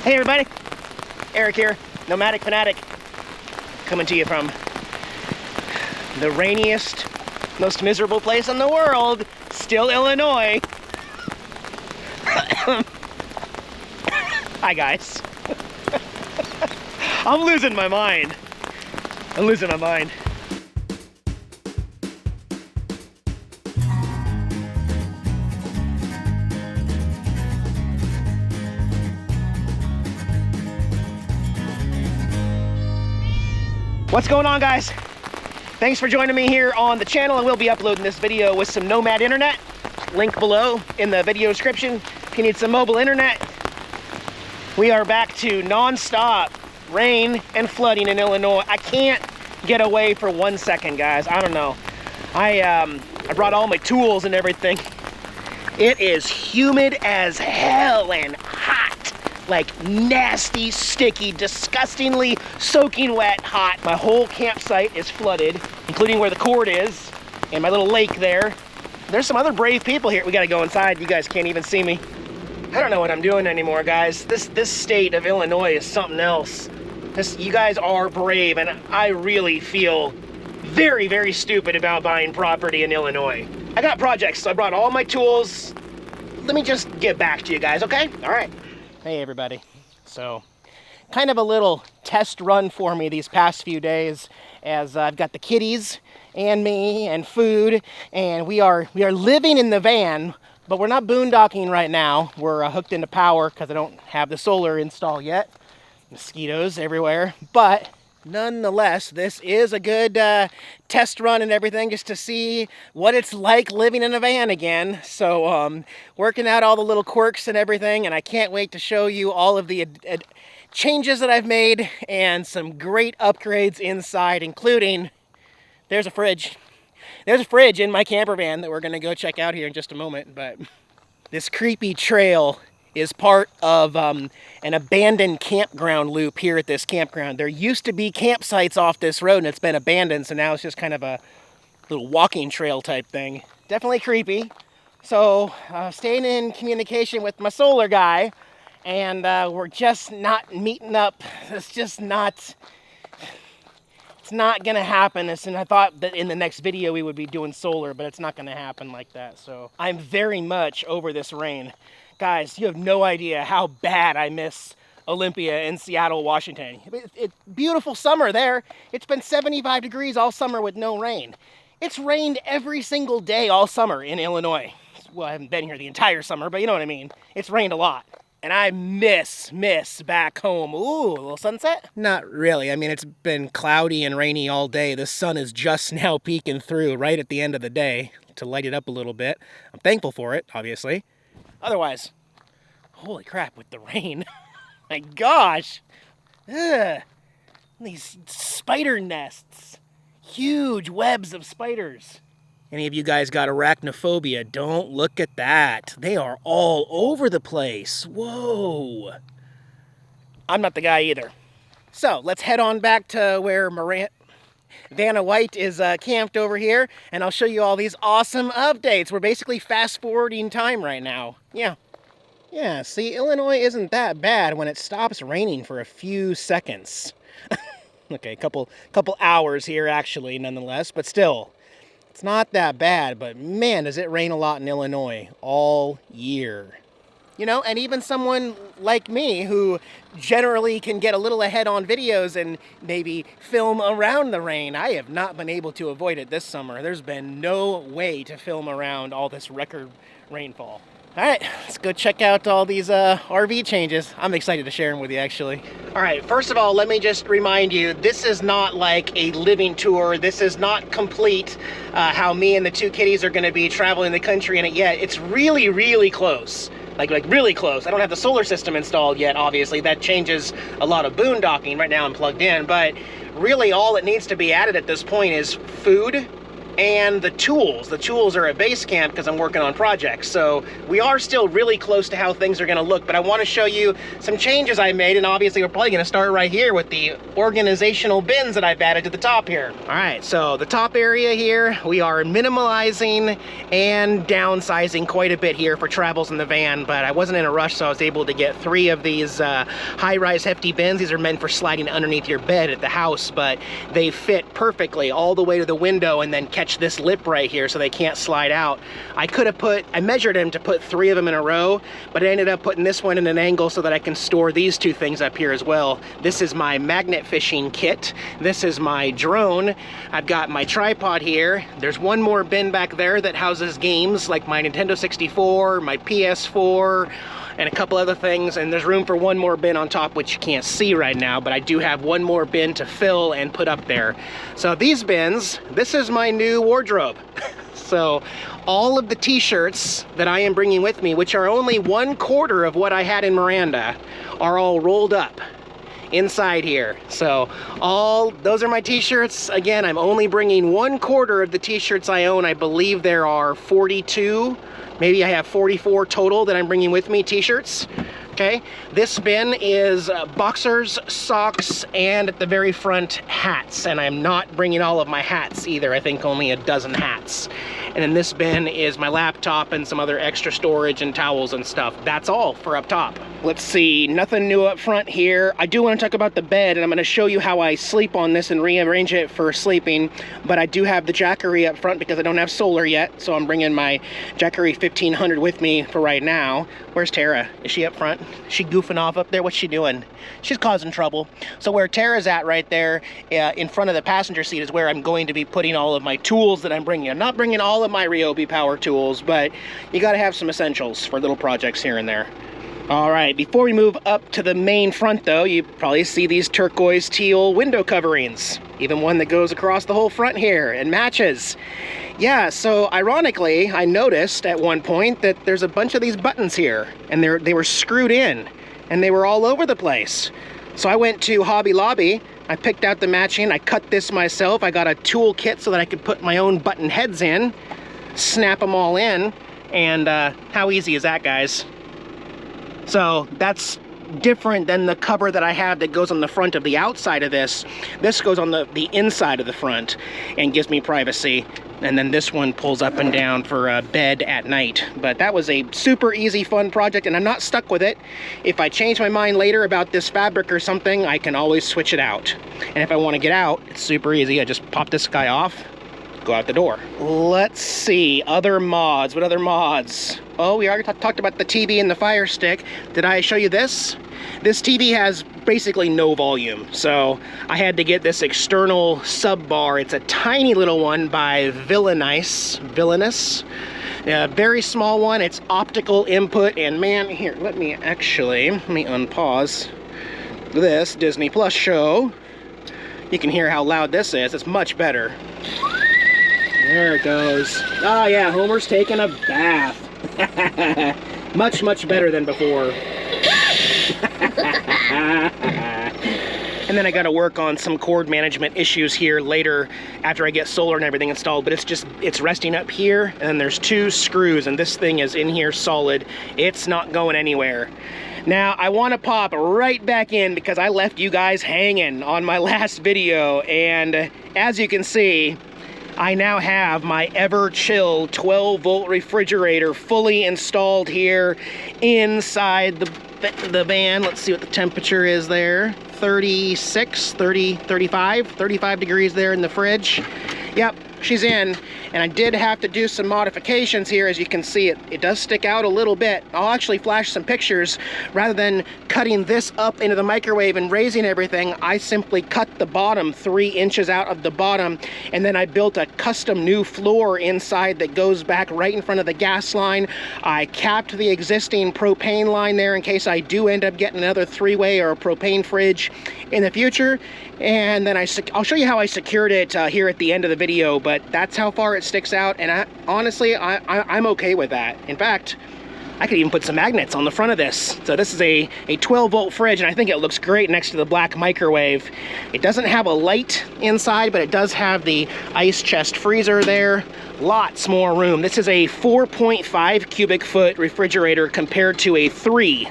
Hey everybody, Eric here, Nomadic Fanatic, coming to you from the rainiest, most miserable place in the world, still Illinois. Hi guys. I'm losing my mind. What's going on, guys? Thanks for joining me here on the channel, and we'll be uploading this video with some Nomad internet. Link below in the video description if you need some mobile internet. We are back to non-stop rain and flooding in Illinois. I can't get away for 1 second, guys. I don't know. I brought all my tools and everything. It is humid as hell and hot. Like nasty, sticky, disgustingly soaking wet, hot. My whole campsite is flooded, including where the cord is and my little lake there. There's some other brave people here. We gotta go inside. You guys can't even see me. I don't know what I'm doing anymore, guys. This state of Illinois is something else. You guys are brave, and I really feel very, very stupid about buying property in Illinois. I got projects, so I brought all my tools. Let me just get back to you guys, okay? All right. Hey everybody. So, kind of a little test run for me these past few days, as I've got the kitties and me and food, and we are living in the van, but we're not boondocking right now. We're hooked into power because I don't have the solar installed yet. Mosquitoes everywhere, but nonetheless, this is a good test run and everything, just to see what it's like living in a van again. So working out all the little quirks and everything, and I can't wait to show you all of the changes that I've made and some great upgrades inside, including there's a fridge in my camper van that we're gonna go check out here in just a moment. But this creepy trail is part of an abandoned campground loop here at this campground. There used to be campsites off this road and it's been abandoned, so now it's just kind of a little walking trail type thing. Definitely creepy. So staying in communication with my solar guy, and we're just not meeting up. It's not gonna happen. And I thought that in the next video we would be doing solar, but it's not gonna happen like that. So I'm very much over this rain. Guys, you have no idea how bad I miss Olympia in Seattle, Washington. It's beautiful summer there. It's been 75 degrees all summer with no rain. It's rained every single day all summer in Illinois. Well, I haven't been here the entire summer, but you know what I mean. It's rained a lot. And I miss back home. Ooh, a little sunset? Not really. I mean, it's been cloudy and rainy all day. The sun is just now peeking through right at the end of the day to light it up a little bit. I'm thankful for it, obviously. Otherwise, holy crap with the rain. My gosh. Ugh. These spider nests. Huge webs of spiders. Any of you guys got arachnophobia? Don't look at that. They are all over the place. Whoa. I'm not the guy either. So let's head on back to where Vanna White is camped over here, and I'll show you all these awesome updates. We're basically fast forwarding time right now. Yeah, see, Illinois isn't that bad when it stops raining for a few seconds. Okay, couple hours here actually, nonetheless, but still, it's not that bad. But man, does it rain a lot in Illinois all year. You know, and even someone like me who generally can get a little ahead on videos and maybe film around the rain, I have not been able to avoid it this summer. There's been no way to film around all this record rainfall. All right, let's go check out all these RV changes. I'm excited to share them with you, actually. All right, first of all, let me just remind you, this is not like a living tour. This is not complete how me and the two kitties are gonna be traveling the country in it yet. It's really, really close. Like really close. I don't have the solar system installed yet, obviously. That changes a lot of boondocking. Right now I'm plugged in, but really all that needs to be added at this point is food and the tools. The tools are at base camp because I'm working on projects. So we are still really close to how things are gonna look, but I wanna show you some changes I made, and obviously we're probably gonna start right here with the organizational bins that I've added to the top here. All right, so the top area here, we are minimalizing and downsizing quite a bit here for travels in the van, but I wasn't in a rush, so I was able to get 3 of these high-rise hefty bins. These are meant for sliding underneath your bed at the house, but they fit perfectly all the way to the window and then catch this lip right here so they can't slide out. I measured them to put 3 of them in a row, but I ended up putting this one in an angle so that I can store these 2 things up here as well. This is my magnet fishing kit. This is my drone. I've got my tripod here. There's one more bin back there that houses games like my Nintendo 64, my PS4, and a couple other things, and there's room for one more bin on top, which you can't see right now, but I do have one more bin to fill and put up there. So these bins, this is my new wardrobe. So all of the t-shirts that I am bringing with me, which are only 1/4 of what I had in Miranda, are all rolled up inside here. So those are my t-shirts. Again, I'm only bringing 1/4 of the t-shirts I own. I believe there are 42. Maybe I have 44 total that I'm bringing with me, t-shirts. Okay, this bin is boxers, socks, and at the very front, hats. And I'm not bringing all of my hats either. I think only a dozen hats. And then this bin is my laptop and some other extra storage and towels and stuff. That's all for up top. Let's see, nothing new up front here. I do want to talk about the bed, and I'm going to show you how I sleep on this and rearrange it for sleeping. But I do have the Jackery up front because I don't have solar yet, so I'm bringing my Jackery 1500 with me for right now. Where's Tara? Is she up front? Is she goofing off up there? What's she doing? She's causing trouble. So where Tara's at right there in front of the passenger seat is where I'm going to be putting all of my tools that I'm bringing. I'm not bringing all of my Ryobi power tools, but you got to have some essentials for little projects here and there. All right, before we move up to the main front though, you probably see these turquoise teal window coverings. Even one that goes across the whole front here and matches. Yeah, so ironically, I noticed at one point that there's a bunch of these buttons here, and they were screwed in, and they were all over the place. So I went to Hobby Lobby, I picked out the matching, I cut this myself, I got a tool kit so that I could put my own button heads in, snap them all in, and how easy is that, guys? So that's different than the cover that I have that goes on the front of the outside of this. This goes on the inside of the front and gives me privacy. And then this one pulls up and down for bed at night. But that was a super easy, fun project, and I'm not stuck with it. If I change my mind later about this fabric or something, I can always switch it out. And if I want to get out, it's super easy. I just pop this guy off, go out the door. Let's see, other mods. What other mods? Oh, we already talked about the TV and the Fire Stick. Did I show you this? This TV has basically no volume, so I had to get this external sub bar. It's a tiny little one by Villainous. Very small one. It's optical input, and man, here, let me unpause this Disney Plus show. You can hear how loud this is. It's much better. There it goes. Oh yeah, Homer's taking a bath. Much, much better than before. And then I got to work on some cord management issues here later after I get solar and everything installed, but it's resting up here, and then there's 2 screws, and this thing is in here solid. It's not going anywhere. Now, I want to pop right back in because I left you guys hanging on my last video, and as you can see, I now have my Ever-Chill 12-volt refrigerator fully installed here inside the van. Let's see what the temperature is there. 35 degrees there in the fridge. Yep, she's in. And I did have to do some modifications here. As you can see, it does stick out a little bit. I'll actually flash some pictures. Rather than cutting this up into the microwave and raising everything, I simply cut the bottom 3 inches out of the bottom, and then I built a custom new floor inside that goes back right in front of the gas line. I capped the existing propane line there in case I do end up getting another 3-way or a propane fridge in the future. And then I'll show you how I secured it here at the end of the video, but that's how far it sticks out, and honestly, I'm okay with that. In fact, I could even put some magnets on the front of this. So this is a 12-volt fridge, and I think it looks great next to the black microwave. It doesn't have a light inside, but it does have the ice chest freezer there. Lots more room. This is a 4.5 cubic foot refrigerator compared to a 3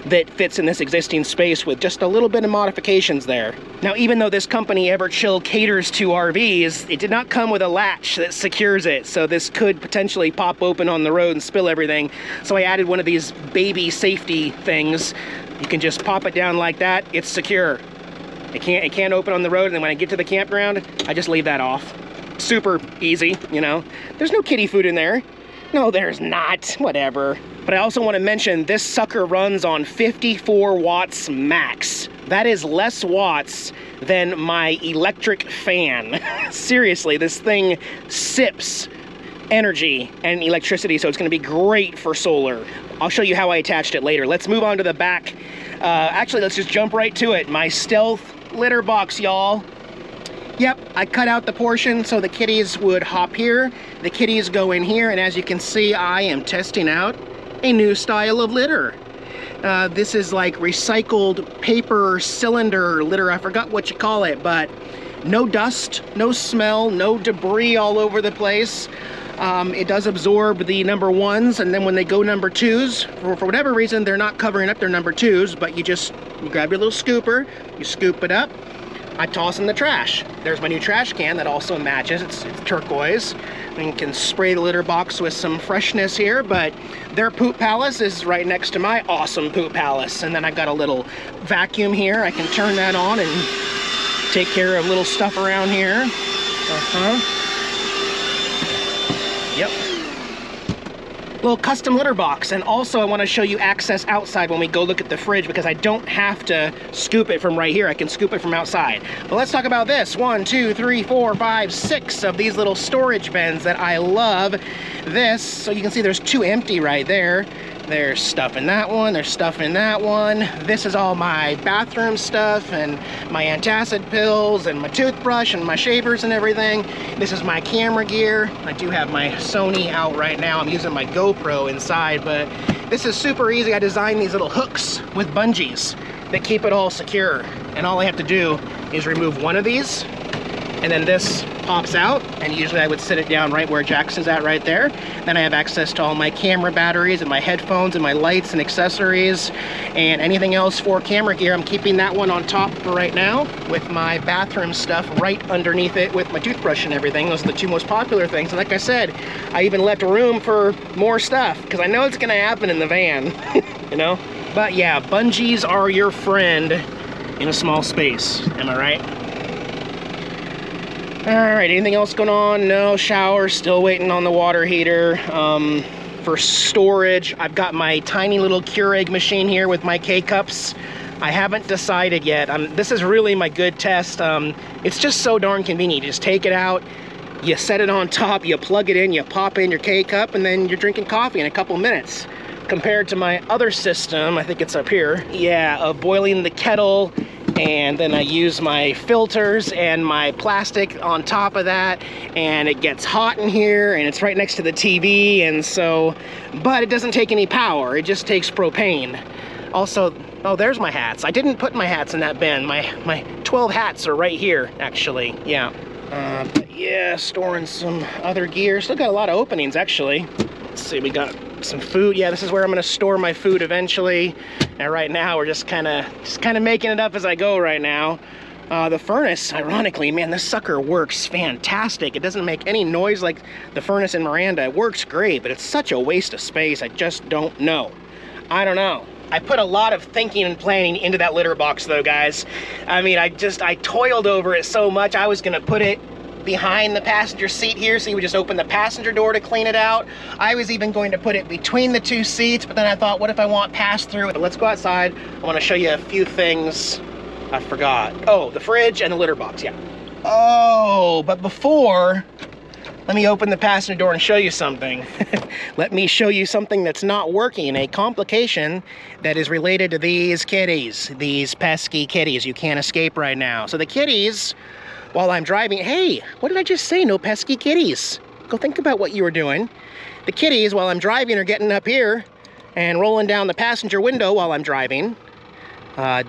that fits in this existing space with just a little bit of modifications there. Now, even though this company Everchill caters to RVs, it did not come with a latch that secures it, so this could potentially pop open on the road and spill everything. So I added one of these baby safety things. You can just pop it down like that, it's secure. It can't open on the road, and then when I get to the campground, I just leave that off. Super easy, you know. There's no kitty food in there. No, there's not, whatever. But I also want to mention this sucker runs on 54 watts max. That is less watts than my electric fan. Seriously, this thing sips energy and electricity, so it's going to be great for solar. I'll show you how I attached it later. Let's move on to the back. Actually, let's just jump right to it. My stealth litter box, y'all. Yep, I cut out the portion so the kitties would hop here. The kitties go in here, and as you can see, I am testing out a new style of litter. This is like recycled paper cylinder litter. I forgot what you call it, but no dust, no smell, no debris all over the place. It does absorb the number 1s, and then when they go number 2s, for whatever reason, they're not covering up their number 2s, but you grab your little scooper, you scoop it up, I toss in the trash. There's my new trash can that also matches. It's turquoise. And you can spray the litter box with some freshness here, but their poop palace is right next to my awesome poop palace. And then I've got a little vacuum here. I can turn that on and take care of little stuff around here. Yep. Little custom litter box. And also I want to show you access outside when we go look at the fridge, because I don't have to scoop it from right here. I can scoop it from outside. But let's talk about this. 1, 2, 3, 4, 5, 6 of these little storage bins that I love. This, so you can see there's 2 empty right there. There's stuff in that one, there's stuff in that one. This is all my bathroom stuff and my antacid pills and my toothbrush and my shavers and everything. This is my camera gear. I do have my Sony out right now. I'm using my GoPro inside, but this is super easy. I designed these little hooks with bungees that keep it all secure. And all I have to do is remove one of these, and then this pops out, and usually I would sit it down right where Jackson's at right there. Then I have access to all my camera batteries and my headphones and my lights and accessories and anything else for camera gear. I'm keeping that one on top for right now with my bathroom stuff right underneath it with my toothbrush and everything. Those are the 2 most popular things. And like I said, I even left room for more stuff because I know it's gonna happen in the van, you know? But yeah, bungees are your friend in a small space, am I right? Alright, anything else going on? No. Shower, still waiting on the water heater. For storage, I've got my tiny little Keurig machine here with my K-Cups. I haven't decided yet. This is really my good test. It's just so darn convenient. You just take it out, you set it on top, you plug it in, you pop in your K-Cup, and then you're drinking coffee in a couple minutes. Compared to my other system, I think it's up here, yeah, of boiling the kettle, and then I use my filters and my plastic on top of that, and it gets hot in here, and it's right next to the TV, and so, but it doesn't take any power, it just takes propane. Also, oh, there's my hats. I didn't put my hats in that bin. My 12 hats are right here, actually, yeah. But yeah, storing some other gear. Still got a lot of openings, actually. Let's see, we got some food. Yeah, this is where I'm gonna store my food eventually. And right now we're just kind of making it up as I go right now. The furnace, ironically, man, this sucker works fantastic. It doesn't make any noise like the furnace in Miranda. It works great, but it's such a waste of space. I just don't know. I don't know. I put a lot of thinking and planning into that litter box though, guys. I mean, I toiled over it so much. I was gonna put it behind the passenger seat here, so you would just open the passenger door to clean it out. I was even going to put it between the 2 seats, but then I thought, what if I want pass-through? But let's go outside. I want to show you a few things I forgot. Oh, the fridge and the litter box, yeah. Oh, but before, let me open the passenger door and show you something. Let me show you something that's not working, a complication that is related to these kitties, these pesky kitties. You can't escape right now. So the kitties, while I'm driving, hey, what did I just say? No pesky kitties. Go think about what you were doing. The kitties, while I'm driving, are getting up here And rolling down the passenger window while I'm driving,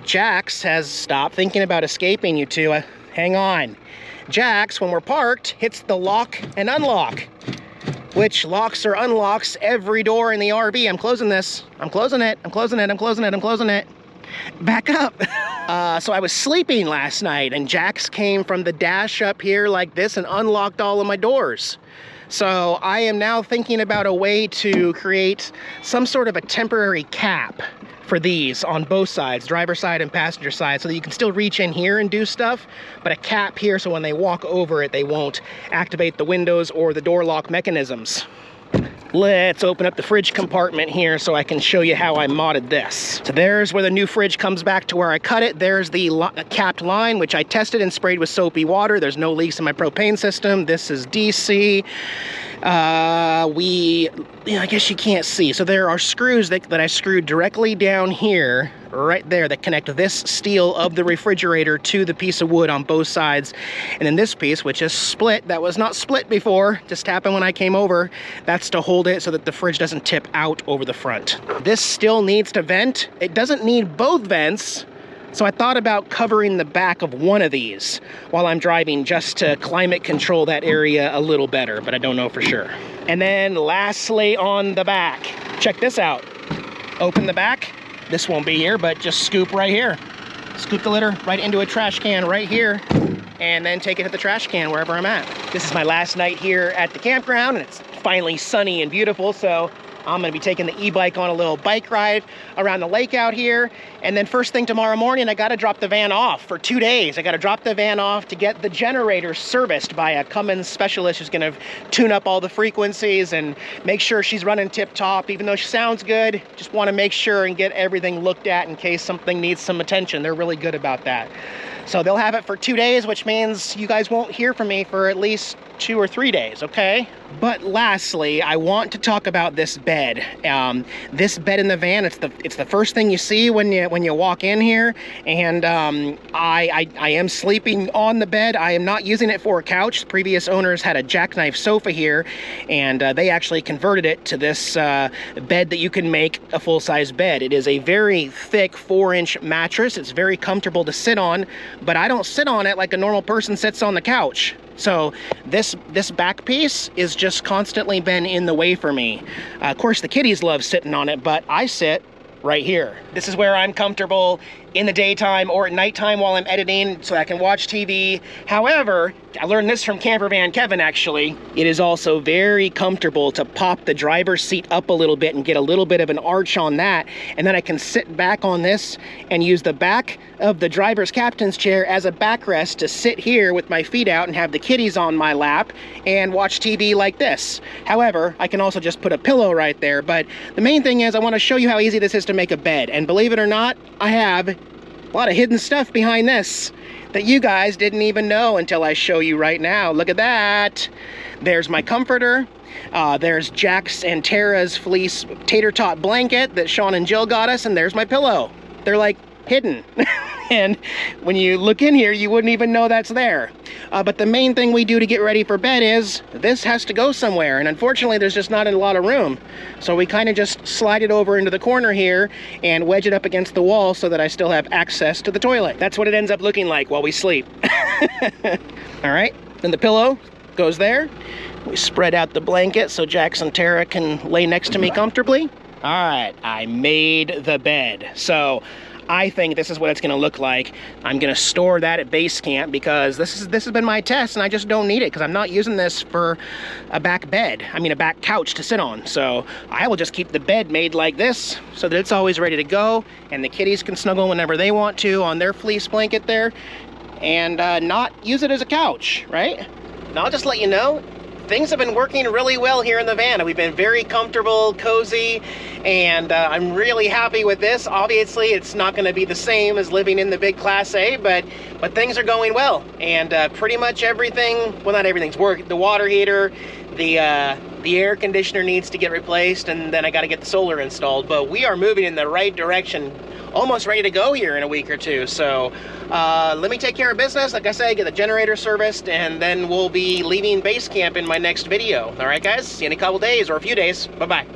Jax has stopped thinking about escaping, you two. Hang on. Jax, when we're parked, hits the lock and unlock, which locks or unlocks every door in the RV. I'm closing this. I'm closing it. I'm closing it. I'm closing it. I'm closing it. Back up. So I was sleeping last night, and Jax came from the dash up here like this and unlocked all of my doors. So I am now thinking about a way to create some sort of a temporary cap for these on both sides, driver side and passenger side, so that you can still reach in here and do stuff, but a cap here so when they walk over it, they won't activate the windows or the door lock mechanisms. Let's open up the fridge compartment here so I can show you how I modded this. So there's where the new fridge comes back to where I cut it. There's the capped line, which I tested and sprayed with soapy water. There's no leaks in my propane system. This is DC. I guess you can't see. So there are screws that I screwed directly down here, right there, that connect this steel of the refrigerator to the piece of wood on both sides. And then this piece, which is split, that was not split before, just happened when I came over, that's to hold it so that the fridge doesn't tip out over the front. This still needs to vent. It doesn't need both vents, so I thought about covering the back of one of these while I'm driving just to climate control that area a little better, but I don't know for sure. And then lastly on the back, check this out. Open the back. This won't be here, but just scoop right here. Scoop the litter right into a trash can right here, and then take it to the trash can wherever I'm at. This is my last night here at the campground, and it's finally sunny and beautiful, so I'm gonna be taking the e-bike on a little bike ride around the lake out here. And then first thing tomorrow morning, I gotta drop the van off for 2 days. I gotta drop the van off to get the generator serviced by a Cummins specialist who's gonna tune up all the frequencies and make sure she's running tip top. Even though she sounds good, just wanna make sure and get everything looked at in case something needs some attention. They're really good about that. So they'll have it for 2 days, which means you guys won't hear from me for at least 2 or 3 days, okay? But lastly, I want to talk about this bed. This bed in the van, it's the first thing you see when you walk in here, and I am sleeping on the bed. I am not using it for a couch. The previous owners had a jackknife sofa here, and they actually converted it to this bed that you can make a full-size bed. It is a very thick 4-inch mattress. It's very comfortable to sit on, but I don't sit on it like a normal person sits on the couch. So this back piece is just constantly been in the way for me. Of course, the kiddies love sitting on it, but I sit right here. This is where I'm comfortable in the daytime or at nighttime while I'm editing, so I can watch TV. However, I learned this from Campervan Kevin, actually. It is also very comfortable to pop the driver's seat up a little bit and get a little bit of an arch on that, and then I can sit back on this and use the back of the driver's captain's chair as a backrest to sit here with my feet out and have the kiddies on my lap and watch TV like this. However, I can also just put a pillow right there, but the main thing is I want to show you how easy this is to make a bed, and believe it or not, I have a lot of hidden stuff behind this that you guys didn't even know until I show you right now. Look at that. There's my comforter. There's Jax and Tara's fleece tater tot blanket that Sean and Jill got us, and there's my pillow. They're like hidden. And when you look in here, you wouldn't even know that's there. But the main thing we do to get ready for bed is this has to go somewhere, and unfortunately there's just not a lot of room. So we kind of just slide it over into the corner here and wedge it up against the wall so that I still have access to the toilet. That's what it ends up looking like while we sleep. All right, then the pillow goes there. We spread out the blanket so Jax and Tara can lay next to me comfortably. All right, I made the bed. So I think this is what it's going to look like. I'm going to store that at base camp because this has been my test, and I just don't need it because I'm not using this for a back bed. I mean, a back couch to sit on. So I will just keep the bed made like this so that it's always ready to go, and the kiddies can snuggle whenever they want to on their fleece blanket there, and not use it as a couch, right? And I'll just let you know, things have been working really well here in the van. We've been very comfortable, cozy, and I'm really happy with this. Obviously, it's not going to be the same as living in the big Class A, but things are going well. And pretty much everything, well, not everything's working. The water heater, the air conditioner needs to get replaced, and then I got to get the solar installed. But we are moving in the right direction. Almost ready to go here in a week or two. So let me take care of business. Like I say, get the generator serviced, and then we'll be leaving base camp in my next video. All right, guys, see you in a couple days or a few days. Bye-bye.